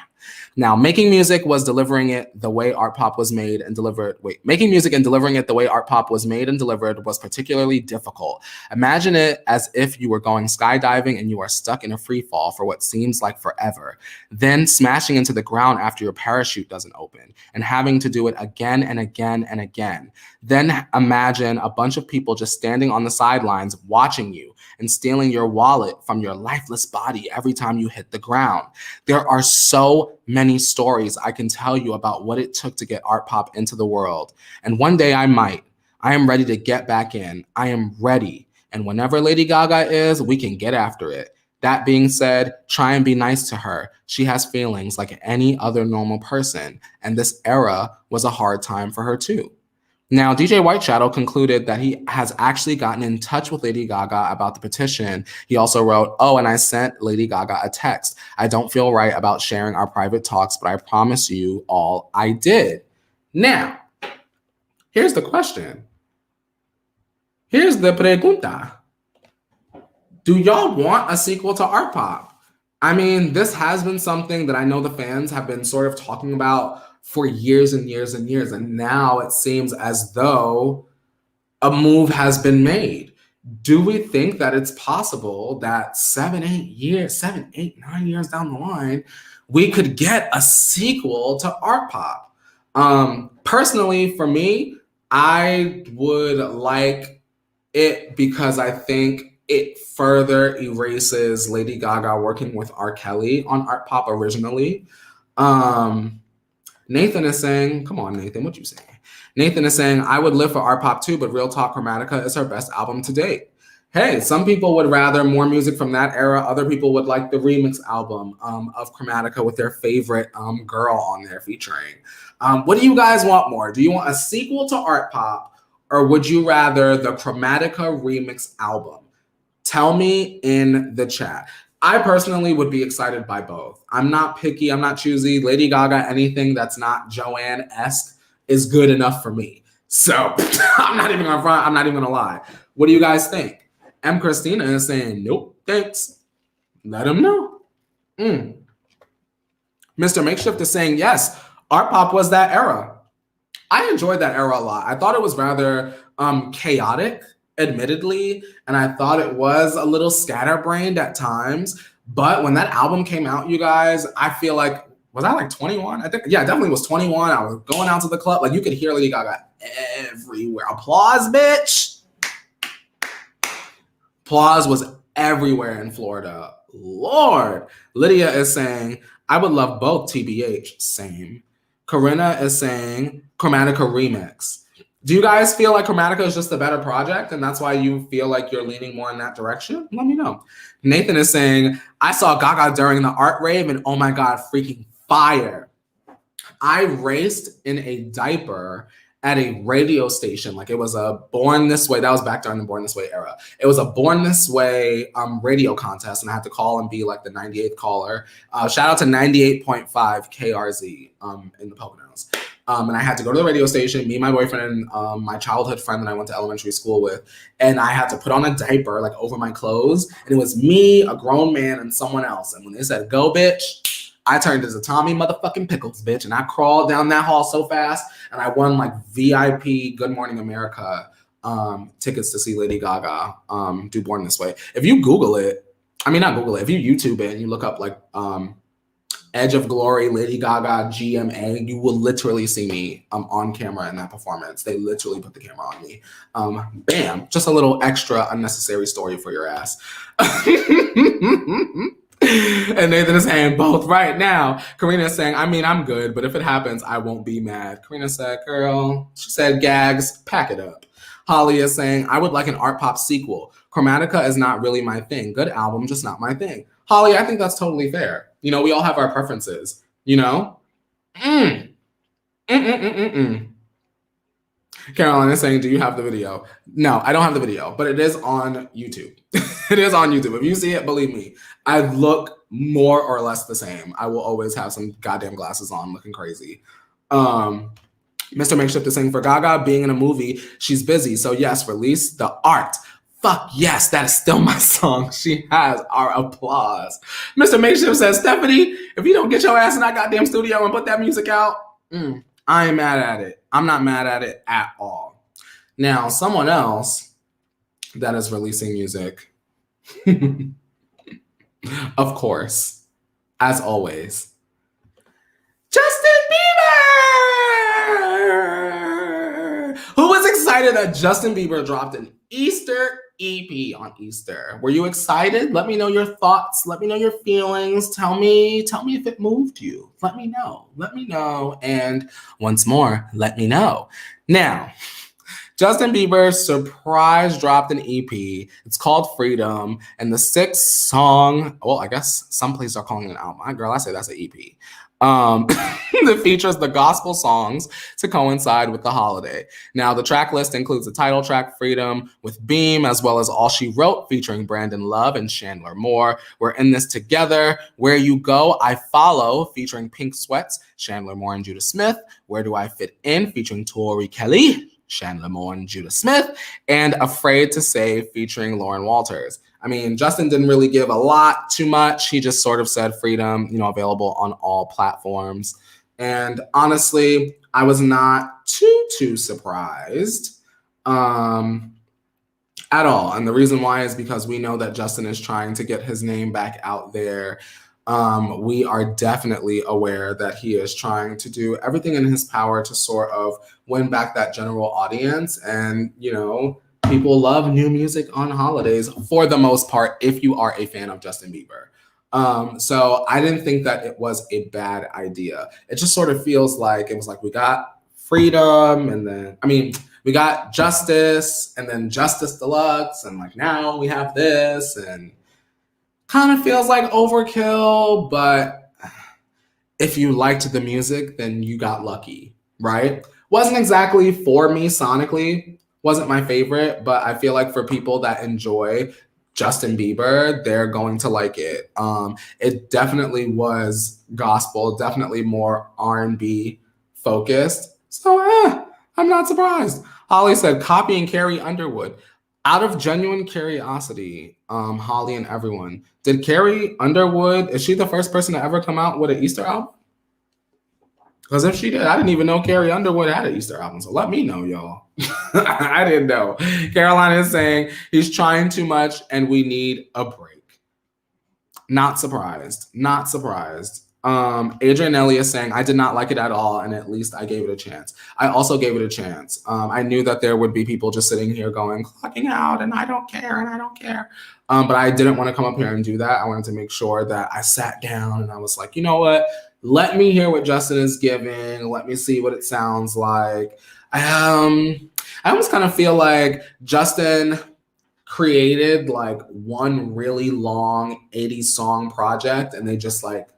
Now, making music was delivering it the way Art Pop was made and delivered. Making music and delivering it the way Art Pop was made and delivered was particularly difficult. Imagine it as if you were going skydiving and you are stuck in a free fall for what seems like forever, then smashing into the ground after your parachute doesn't open and having to do it again and again and again. Then imagine a bunch of people just standing on the sidelines watching you and stealing your wallet from your lifeless body every time you hit the ground. There are so many stories I can tell you about what it took to get Art Pop into the world. And one day I might I am ready to get back in. I am ready. And whenever Lady Gaga is, we can get after it. That being said, try and be nice to her. She has feelings like any other normal person, and this era was a hard time for her too. Now, DJ White Shadow concluded that he has actually gotten in touch with Lady Gaga about the petition. He also wrote, "Oh, and I sent Lady Gaga a text. I don't feel right about sharing our private talks, but I promise you all I did." Now, here's the question. Here's the pregunta. Do y'all want a sequel to Art Pop? I mean, this has been something that I know the fans have been sort of talking about for years and years and years. And now it seems as though a move has been made. Do we think that it's possible that 7, 8 years, 7, 8, 9 years down the line, we could get a sequel to Art Pop? Personally, for me, I would like it because I think it further erases Lady Gaga working with R. Kelly on Art Pop originally. Nathan is saying, come on, Nathan, what you saying? Nathan is saying, I would live for Art Pop II, but Real Talk Chromatica is her best album to date. Hey, some people would rather more music from that era. Other people would like the remix album of Chromatica with their favorite girl on there featuring. What do you guys want more? Do you want a sequel to Art Pop, or would you rather the Chromatica remix album? Tell me in the chat. I personally would be excited by both. I'm not picky. I'm not choosy. Lady Gaga, anything that's not Joanne-esque is good enough for me. So I'm not even gonna front. I'm not even gonna lie. What do you guys think? M. Christina is saying, nope, thanks. Let him know. Mr. Makeshift is saying, yes, Art Pop was that era. I enjoyed that era a lot. I thought it was rather chaotic, admittedly, and I thought it was a little scatterbrained at times. But when that album came out, you guys, I feel like, was I like 21? I think, yeah, I definitely was 21. I was going out to the club. Like, you could hear Lady Gaga everywhere. Applause, bitch. Applause was everywhere in Florida. Lord. Lydia is saying, I would love both TBH. Same. Corinna is saying, Chromatica remix. Do you guys feel like Chromatica is just a better project and that's why you feel like you're leaning more in that direction? Let me know. Nathan is saying, I saw Gaga during the art rave and oh my God, freaking fire. I raced in a diaper at a radio station. Like it was a Born This Way. That was back during the Born This Way era. It was a Born This Way radio contest and I had to call and be like the 98th caller. Shout out to 98.5 KRZ in the Poconos. And I had to go to the radio station, me and my boyfriend and my childhood friend that I went to elementary school with. And I had to put on a diaper like over my clothes. And it was me, a grown man, and someone else. And when they said, go, bitch, I turned into Tommy motherfucking Pickles, bitch. And I crawled down that hall so fast. And I won like VIP Good Morning America tickets to see Lady Gaga do Born This Way. If you Google it, I mean, not Google it. If you YouTube it and you look up like Edge of Glory, Lady Gaga, GMA, you will literally see me on camera in that performance. They literally put the camera on me. Bam, just a little extra unnecessary story for your ass. And Nathan is saying both right now. Karina is saying, I mean, I'm good, but if it happens, I won't be mad. Karina said, girl, she said, gags, pack it up. Holly is saying, I would like an Art Pop sequel. Chromatica is not really my thing. Good album, just not my thing. Holly, I think that's totally fair. You know, we all have our preferences, you know? Caroline is saying, do you have the video? No, I don't have the video, but it is on YouTube. It is on YouTube. If you see it, believe me, I look more or less the same. I will always have some goddamn glasses on looking crazy. Mr. Makeshift is saying, for Gaga being in a movie, she's busy. So yes, release the art. Fuck yes, that is still my song. She has our applause. Mr. Makeshift says, Stephanie, if you don't get your ass in that goddamn studio and put that music out, I ain't mad at it. I'm not mad at it at all. Now, someone else that is releasing music, of course, as always, Justin Bieber! Who was excited that Justin Bieber dropped an Easter EP on Easter? Were you excited? Let me know your thoughts. Let me know your feelings. Tell me if it moved you. Let me know. Let me know. And once more, let me know. Now, Justin Bieber surprise dropped an EP. It's called Freedom, and the sixth song, well, I guess some places are calling it an album. Girl, I say that's an EP. That features the gospel songs to coincide with the holiday. Now, the track list includes the title track Freedom with Beam, as well as All She Wrote featuring Brandon Love and Chandler Moore. We're in this together. Where You Go, I Follow featuring Pink Sweats, Chandler Moore and Judah Smith. Where Do I Fit In featuring Tori Kelly, Chandler Moore and Judah Smith, and Afraid to Say featuring Lauren Walters. I mean, Justin didn't really give a lot too much. He just sort of said Freedom, available on all platforms. And honestly, I was not too surprised at all. And the reason why is because we know that Justin is trying to get his name back out there. We are definitely aware that he is trying to do everything in his power to sort of win back that general audience. And, people love new music on holidays for the most part, if you are a fan of Justin Bieber. So I didn't think that it was a bad idea. It just sort of feels like it was like we got Freedom, and then, we got Justice, and then Justice Deluxe, and like now we have this, and kind of feels like overkill, but if you liked the music, then you got lucky, right? Wasn't exactly for me sonically, wasn't my favorite, but I feel like for people that enjoy Justin Bieber, they're going to like it. It definitely was gospel, definitely more R&B focused. So I'm not surprised. Holly said, copy and Carrie Underwood. Out of genuine curiosity, Holly and everyone, did Carrie Underwood, is she the first person to ever come out with an Easter album? Because if she did, I didn't even know Carrie Underwood had an Easter album. So let me know, y'all. I didn't know. Carolina is saying he's trying too much and we need a break. Not surprised. Not surprised. Adrian Ellie is saying, I did not like it at all, and at least I gave it a chance. I also gave it a chance. I knew that there would be people just sitting here going, clocking out, and I don't care, and I don't care. But I didn't want to come up here and do that. I wanted to make sure that I sat down and I was like, you know what? Let me hear what Justin is giving. Let me see what it sounds like. I almost kind of feel like Justin created like one really long 80s song project, and they just like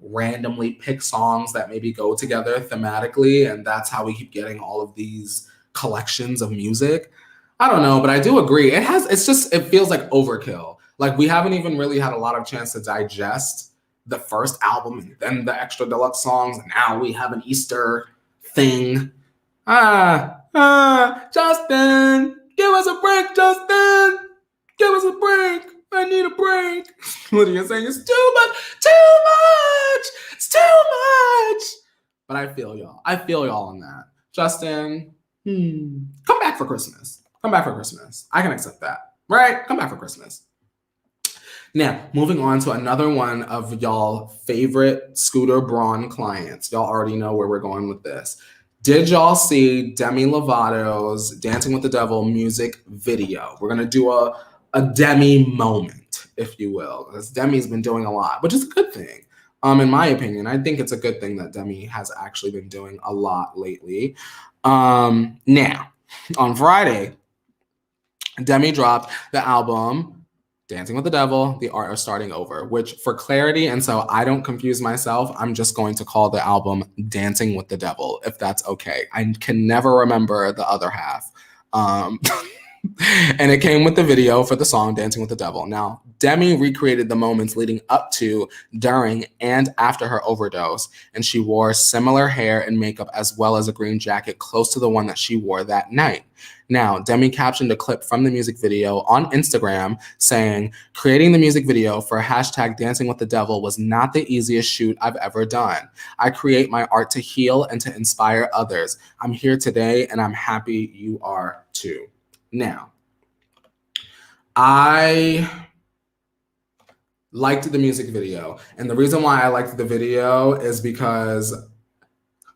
randomly pick songs that maybe go together thematically, and that's how we keep getting all of these collections of music. I don't know, but I do agree. It feels like overkill. Like we haven't even really had a lot of chance to digest the first album and then the extra deluxe songs, and now we have an Easter thing. Justin, give us a break, Justin. Give us a break. I need a break. Lydia's saying it's too much. It's too much. But I feel y'all. I feel y'all on that. Justin, come back for Christmas. Come back for Christmas. I can accept that. Right? Come back for Christmas. Now, moving on to another one of y'all favorite Scooter Braun clients. Y'all already know where we're going with this. Did y'all see Demi Lovato's Dancing with the Devil music video? We're going to do a Demi moment, if you will, because Demi's been doing a lot, which is a good thing. In my opinion, I think it's a good thing that Demi has actually been doing a lot lately. Now, on Friday, Demi dropped the album Dancing with the Devil, The Art of Starting Over, which for clarity, and so I don't confuse myself, I'm just going to call the album Dancing with the Devil, if that's okay. I can never remember the other half. And it came with the video for the song Dancing with the Devil. Now, Demi recreated the moments leading up to, during, and after her overdose, and she wore similar hair and makeup as well as a green jacket close to the one that she wore that night. Now, Demi captioned a clip from the music video on Instagram saying, creating the music video for hashtag Dancing with the Devil was not the easiest shoot I've ever done. I create my art to heal and to inspire others. I'm here today and I'm happy you are too. Now, I liked the music video. And the reason why I liked the video is because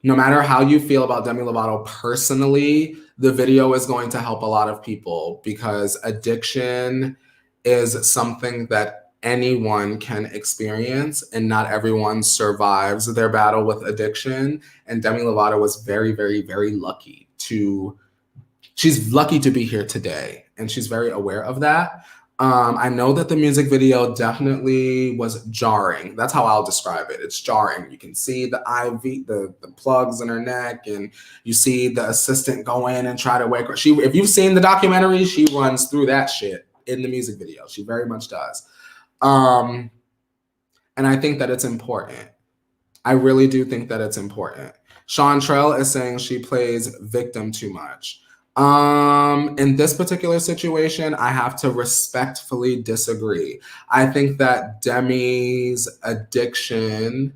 no matter how you feel about Demi Lovato personally, the video is going to help a lot of people because addiction is something that anyone can experience and not everyone survives their battle with addiction. And Demi Lovato was very, very, very lucky to she's lucky to be here today, and she's very aware of that. I know that the music video definitely was jarring. That's how I'll describe it. It's jarring. You can see the IV, the plugs in her neck, and you see the assistant go in and try to wake her. If you've seen the documentary, she runs through that shit in the music video. She very much does. And I think that it's important. I really do think that it's important. Chantrell is saying she plays victim too much. In this particular situation, I have to respectfully disagree. I think that Demi's addiction,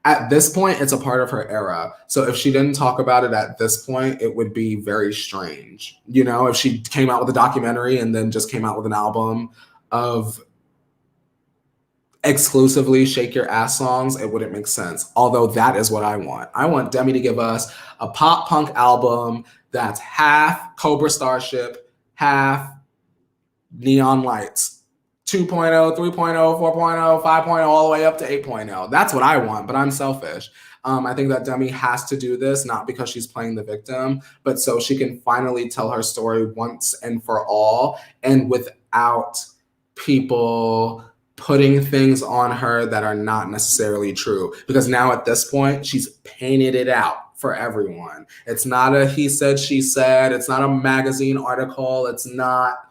at this point, it's a part of her era. So if she didn't talk about it at this point, it would be very strange. You know, if she came out with a documentary and then just came out with an album of exclusively shake your ass songs, it wouldn't make sense. Although that is what I want. I want Demi to give us a pop punk album that's half Cobra Starship, half Neon Lights, 2.0, 3.0, 4.0, 5.0, all the way up to 8.0. That's what I want, but I'm selfish. I think that Demi has to do this, not because she's playing the victim, but so she can finally tell her story once and for all, and without people putting things on her that are not necessarily true. Because now at this point, she's painted it out for everyone. It's not a he said, she said. It's not a magazine article. It's not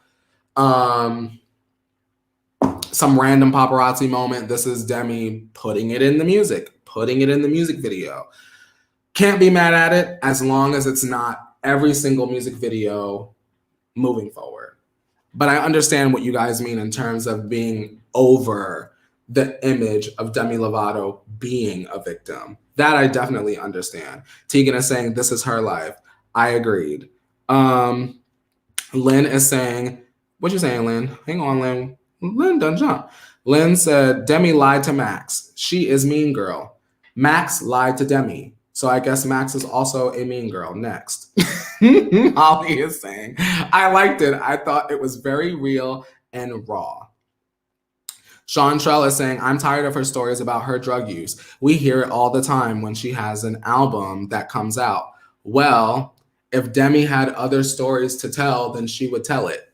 some random paparazzi moment. This is Demi putting it in the music, putting it in the music video. Can't be mad at it as long as it's not every single music video moving forward. But I understand what you guys mean in terms of being over the image of Demi Lovato being a victim. That I definitely understand. Teigen is saying this is her life. I agreed. Lynn is saying, what you saying, Lynn? Hang on, Lynn. Lynn done jump. Lynn said, Demi lied to Max. She is mean girl. Max lied to Demi. So I guess Max is also a mean girl. Next. Holly is saying, I liked it. I thought it was very real and raw. Chantrell is saying, I'm tired of her stories about her drug use. We hear it all the time when she has an album that comes out. Well, if Demi had other stories to tell, then she would tell it.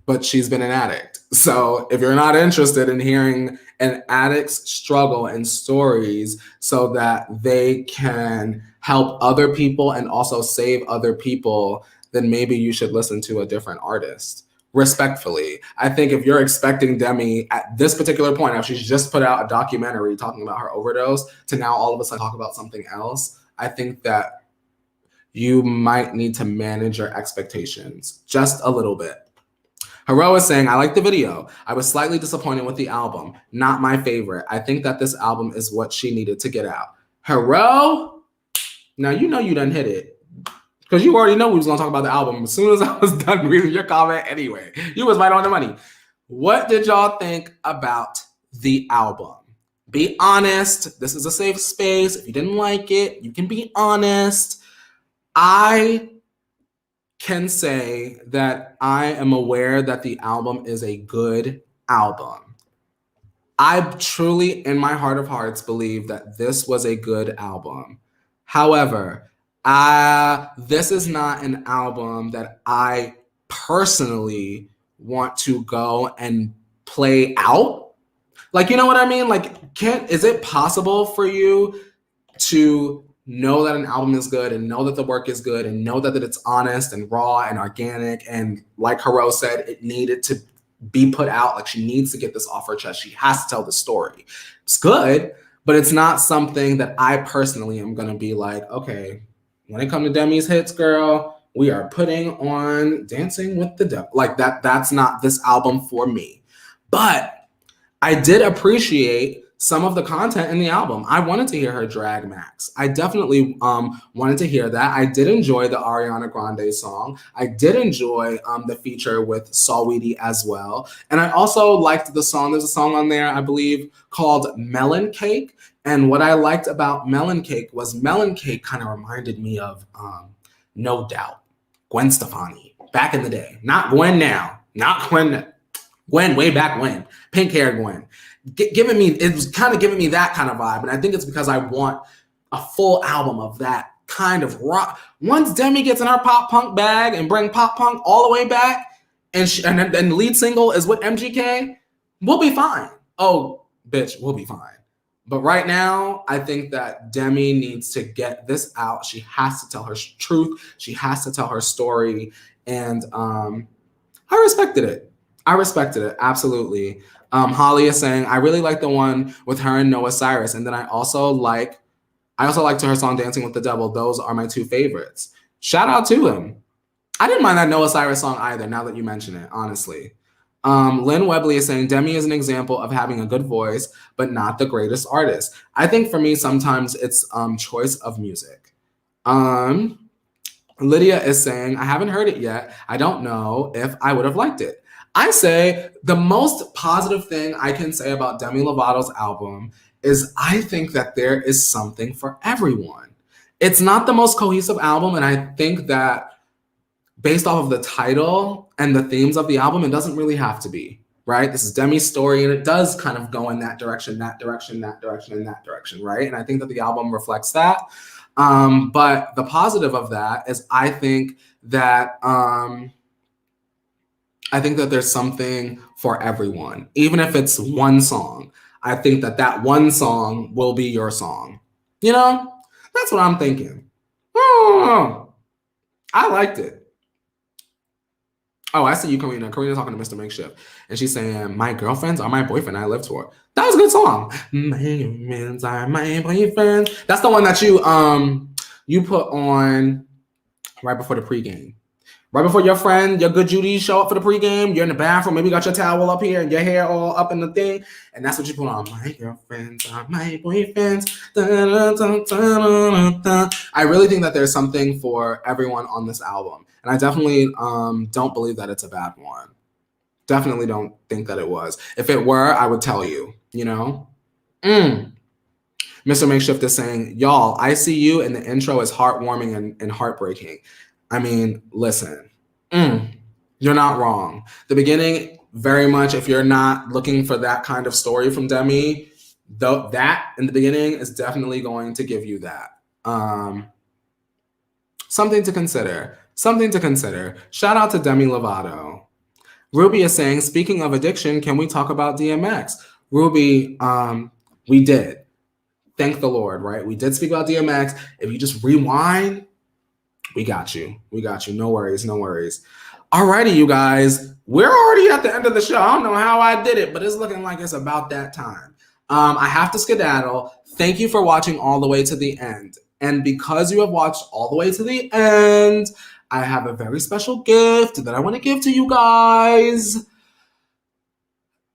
But she's been an addict. So if you're not interested in hearing an addict's struggle and stories so that they can help other people and also save other people, then maybe you should listen to a different artist. Respectfully. I think if you're expecting Demi at this particular point, if she's just put out a documentary talking about her overdose, to now all of a sudden talk about something else, I think that you might need to manage your expectations just a little bit. Hero is saying, I like the video. I was slightly disappointed with the album. Not my favorite. I think that this album is what she needed to get out. Hero? Now you know you done hit it. Because you already know we was going to talk about the album as soon as I was done reading your comment anyway. You was right on the money. What did y'all think about the album? Be honest. This is a safe space. If you didn't like it, you can be honest. I can say that I am aware that the album is a good album. I truly, in my heart of hearts, believe that this was a good album. However, this is not an album that I personally want to go and play out. Like, you know what I mean? Like, is it possible for you to know that an album is good and know that the work is good and know that it's honest and raw and organic, and like Hero said, it needed to be put out? Like, she needs to get this off her chest. She has to tell the story. It's good, but it's not something that I personally am going to be like, okay, when it comes to Demi's hits, girl, we are putting on Dancing with the Devil. Like, that's not this album for me. But I did appreciate some of the content in the album. I wanted to hear her drag Max. I definitely wanted to hear that. I did enjoy the Ariana Grande song. I did enjoy the feature with Saweetie as well. And I also liked the song. There's a song on there, I believe, called Melon Cake. And what I liked about Melon Cake was Melon Cake kind of reminded me of No Doubt, Gwen Stefani, back in the day. Not Gwen now. Not Gwen. Gwen way back when. Pink hair Gwen. It was kind of giving me that kind of vibe. And I think it's because I want a full album of that kind of rock. Once Demi gets in her pop punk bag and bring pop punk all the way back, and the lead single is with MGK, we'll be fine. Oh, bitch, we'll be fine. But right now, I think that Demi needs to get this out. She has to tell her truth. She has to tell her story. And I respected it. Absolutely. Holly is saying, I really like the one with her and Noah Cyrus. And then I also liked her song Dancing with the Devil. Those are my two favorites. Shout out to him. I didn't mind that Noah Cyrus song either, now that you mention it, honestly. Lynn Webley is saying, Demi is an example of having a good voice, but not the greatest artist. I think for me, sometimes it's choice of music. Lydia is saying, I haven't heard it yet. I don't know if I would have liked it. I say the most positive thing I can say about Demi Lovato's album is I think that there is something for everyone. It's not the most cohesive album, and I think that based off of the title and the themes of the album, it doesn't really have to be, right? This is Demi's story, and it does kind of go in that direction, and that direction, right? And I think that the album reflects that. But the positive of that is I think that there's something for everyone. Even if it's one song, I think that one song will be your song. You know? That's what I'm thinking. Oh, I liked it. Oh, I see you, Karina. Karina's talking to Mr. Makeshift. And she's saying, my girlfriends are my boyfriend I lived for. That was a good song. My girlfriends are my boyfriends. That's the one that you put on right before the pregame. Right before your good Judy show up for the pregame, you're in the bathroom, maybe you got your towel up here and your hair all up in the thing, and that's what you put on. My girlfriends are my boyfriends. Da, da, da, da, da, da. I really think that there's something for everyone on this album. And I definitely don't believe that it's a bad one. Definitely don't think that it was. If it were, I would tell you, you know? Mr. Makeshift is saying, y'all, I See You in the intro is heartwarming and heartbreaking. I mean, listen, you're not wrong. The beginning, very much, if you're not looking for that kind of story from Demi, that in the beginning is definitely going to give you that. Something to consider. Shout out to Demi Lovato. Ruby is saying, speaking of addiction, can we talk about DMX? Ruby, we did. Thank the Lord, right? We did speak about DMX. If you just rewind, we got you. No worries. Alrighty, you guys. We're already at the end of the show. I don't know how I did it, but it's looking like it's about that time. I have to skedaddle. Thank you for watching all the way to the end. And because you have watched all the way to the end, I have a very special gift that I want to give to you guys.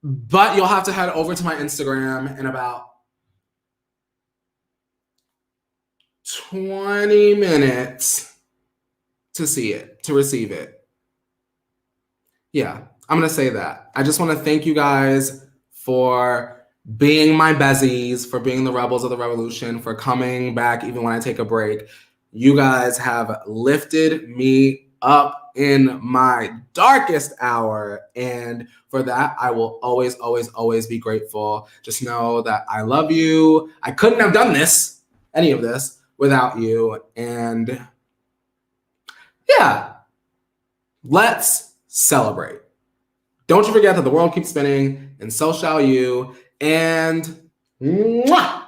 But you'll have to head over to my Instagram in about 20 minutes to see it, to receive it. Yeah, I'm going to say that. I just want to thank you guys for being my bezies, for being the rebels of the revolution, for coming back even when I take a break. You guys have lifted me up in my darkest hour. And for that, I will always, always, always be grateful. Just know that I love you. I couldn't have done this, any of this, without you. And yeah, let's celebrate. Don't you forget that the world keeps spinning, and so shall you. And mwah!